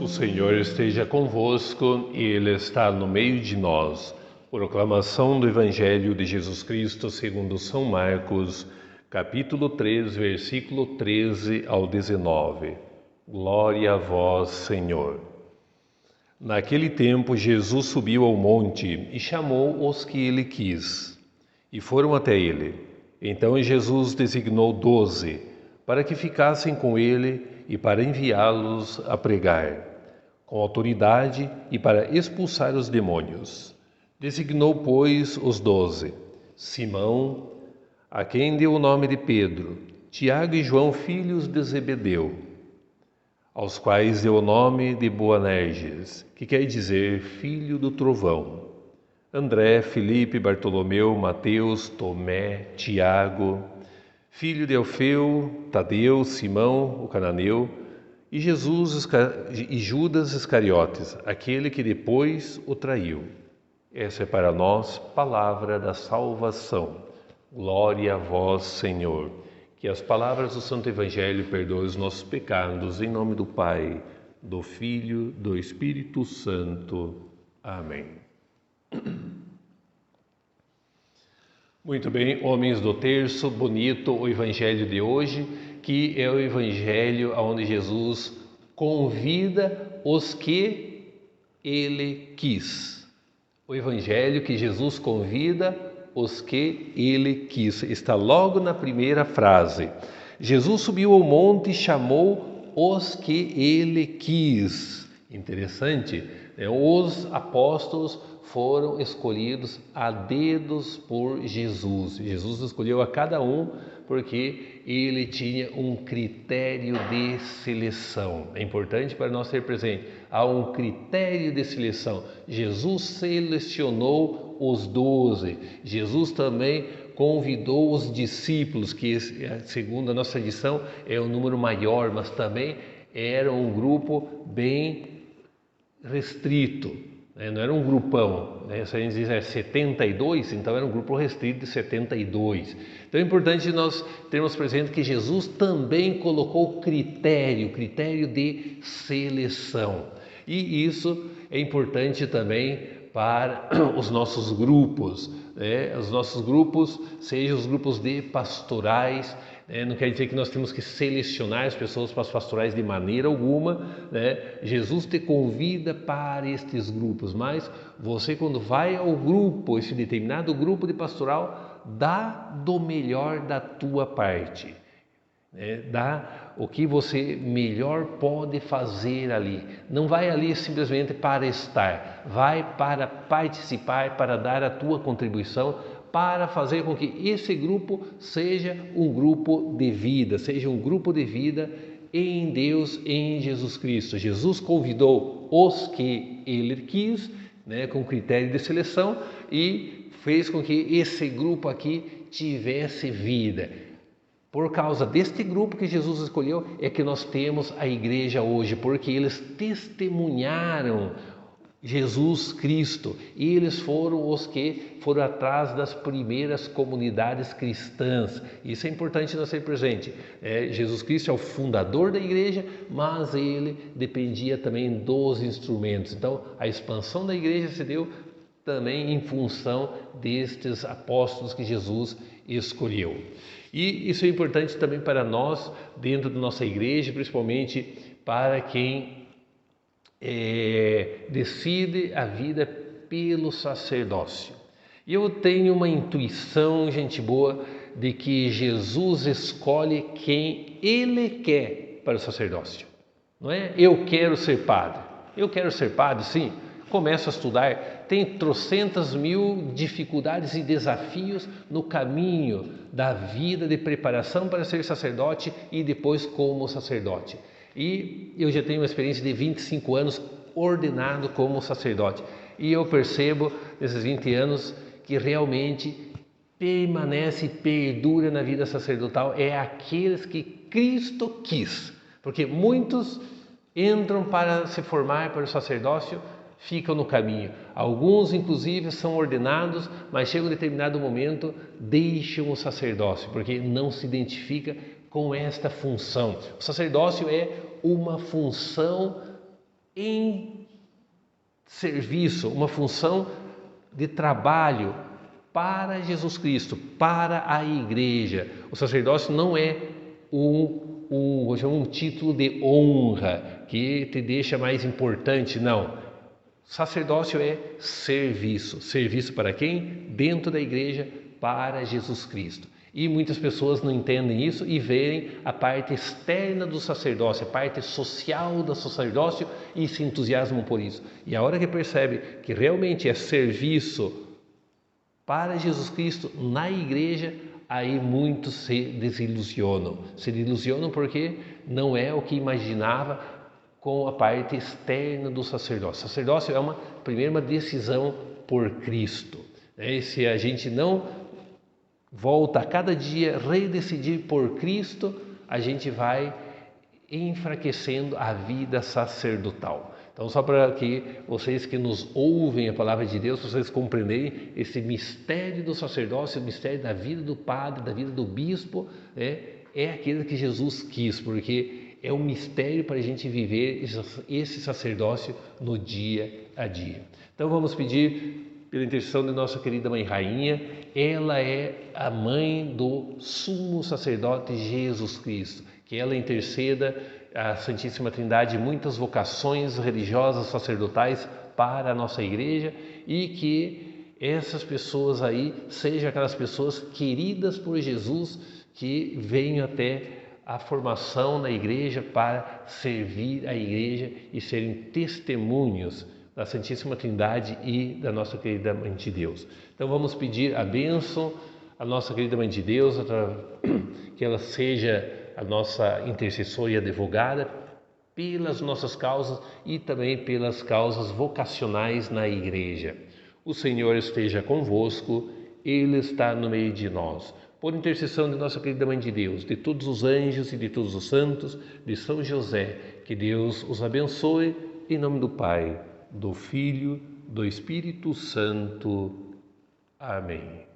O Senhor esteja convosco e Ele está no meio de nós. Proclamação do Evangelho de Jesus Cristo segundo São Marcos, capítulo 3, versículo 13 ao 19. Glória a vós, Senhor. Naquele tempo, Jesus subiu ao monte e chamou os que ele quis, e foram até ele. Então Jesus designou 12, para que ficassem com ele e para enviá-los a pregar, com autoridade e para expulsar os demônios. Designou, pois, os 12, Simão, a quem deu o nome de Pedro, Tiago e João, filhos de Zebedeu, aos quais deu o nome de Boanerges, que quer dizer filho do trovão, André, Filipe, Bartolomeu, Mateus, Tomé, Tiago, filho de Alfeu, Tadeu, Simão, o cananeu, e Judas Iscariotes, aquele que depois o traiu. Essa é para nós palavra da salvação. Glória a vós, Senhor. Que as palavras do Santo Evangelho perdoem os nossos pecados, em nome do Pai, do Filho, do Espírito Santo. Amém. Muito bem, homens do terço, bonito o Evangelho de hoje, que é o Evangelho onde Jesus convida os que ele quis. O Evangelho que Jesus convida os que ele quis. Está logo na primeira frase. Jesus subiu ao monte e chamou os que ele quis. Interessante, né? Os apóstolos foram escolhidos a dedos por Jesus. Jesus escolheu a cada um porque ele tinha um critério de seleção. É importante para nós ter presente. Há um critério de seleção. Jesus selecionou os 12. Jesus também convidou os discípulos, que segundo a nossa tradição é um número maior, mas também era um grupo bem restrito. Não era um grupão, né? Se a gente diz 72, então era um grupo restrito de 72. Então é importante nós termos presente que Jesus também colocou critério de seleção. E isso é importante também para os nossos grupos, né? Os nossos grupos, sejam os grupos de pastorais, não quer dizer que nós temos que selecionar as pessoas para as pastorais de maneira alguma, né? Jesus te convida para estes grupos, mas você, quando vai ao grupo, esse determinado grupo de pastoral, dá do melhor da tua parte, né? Dá o que você melhor pode fazer ali. Não vai ali simplesmente para estar, vai para participar, para dar a tua contribuição, para fazer com que esse grupo seja um grupo de vida, em Deus, em Jesus Cristo. Jesus convidou os que ele quis, né, com critério de seleção, e fez com que esse grupo aqui tivesse vida. Por causa deste grupo que Jesus escolheu é que nós temos a igreja hoje, porque eles testemunharam Jesus Cristo, e eles foram os que foram atrás das primeiras comunidades cristãs. Isso é importante nós ter presente. Jesus Cristo é o fundador da igreja, mas ele dependia também dos instrumentos. Então a expansão da igreja se deu também em função destes apóstolos que Jesus escolheu. E isso é importante também para nós, dentro da nossa igreja, principalmente para quem decide a vida pelo sacerdócio. E eu tenho uma intuição, gente boa, de que Jesus escolhe quem ele quer para o sacerdócio. Não é? Eu quero ser padre, sim. Começo a estudar, tem trocentas mil dificuldades e desafios no caminho da vida de preparação para ser sacerdote e depois como sacerdote. E eu já tenho uma experiência de 25 anos ordenado como sacerdote. E eu percebo nesses 20 anos que realmente permanece e perdura na vida sacerdotal é aqueles que Cristo quis. Porque muitos entram para se formar para o sacerdócio, ficam no caminho. Alguns, inclusive, são ordenados, mas chega um determinado momento, deixam o sacerdócio, porque não se identifica com esta função. O sacerdócio é uma função em serviço, uma função de trabalho para Jesus Cristo, para a igreja. O sacerdócio não é um título de honra que te deixa mais importante, não. Sacerdócio é serviço. Serviço para quem? Dentro da igreja, para Jesus Cristo. E muitas pessoas não entendem isso e veem a parte externa do sacerdócio, a parte social do sacerdócio e se entusiasmam por isso. E a hora que percebe que realmente é serviço para Jesus Cristo na igreja, aí muitos se desilusionam. Se desilusionam porque não é o que imaginava com a parte externa do sacerdócio. O sacerdócio é primeiro uma decisão por Cristo. E se a gente não volta a cada dia redecidir por Cristo, a gente vai enfraquecendo a vida sacerdotal. Então, só para que vocês que nos ouvem a palavra de Deus, vocês compreenderem esse mistério do sacerdócio, o mistério da vida do padre, da vida do bispo, é aquilo que Jesus quis, porque é um mistério para a gente viver esse sacerdócio no dia a dia. Então, vamos pedir pela intercessão de nossa querida Mãe Rainha. Ela é a mãe do sumo sacerdote Jesus Cristo, que ela interceda a Santíssima Trindade muitas vocações religiosas, sacerdotais para a nossa igreja, e que essas pessoas aí sejam aquelas pessoas queridas por Jesus, que venham até a formação na igreja para servir a igreja e serem testemunhos da Santíssima Trindade e da nossa querida Mãe de Deus. Então vamos pedir a bênção à nossa querida Mãe de Deus, que ela seja a nossa intercessora e advogada pelas nossas causas e também pelas causas vocacionais na igreja. O Senhor esteja convosco, Ele está no meio de nós. Por intercessão de nossa querida Mãe de Deus, de todos os anjos e de todos os santos, de São José, que Deus os abençoe, em nome do Pai, do Filho, do Espírito Santo. Amém.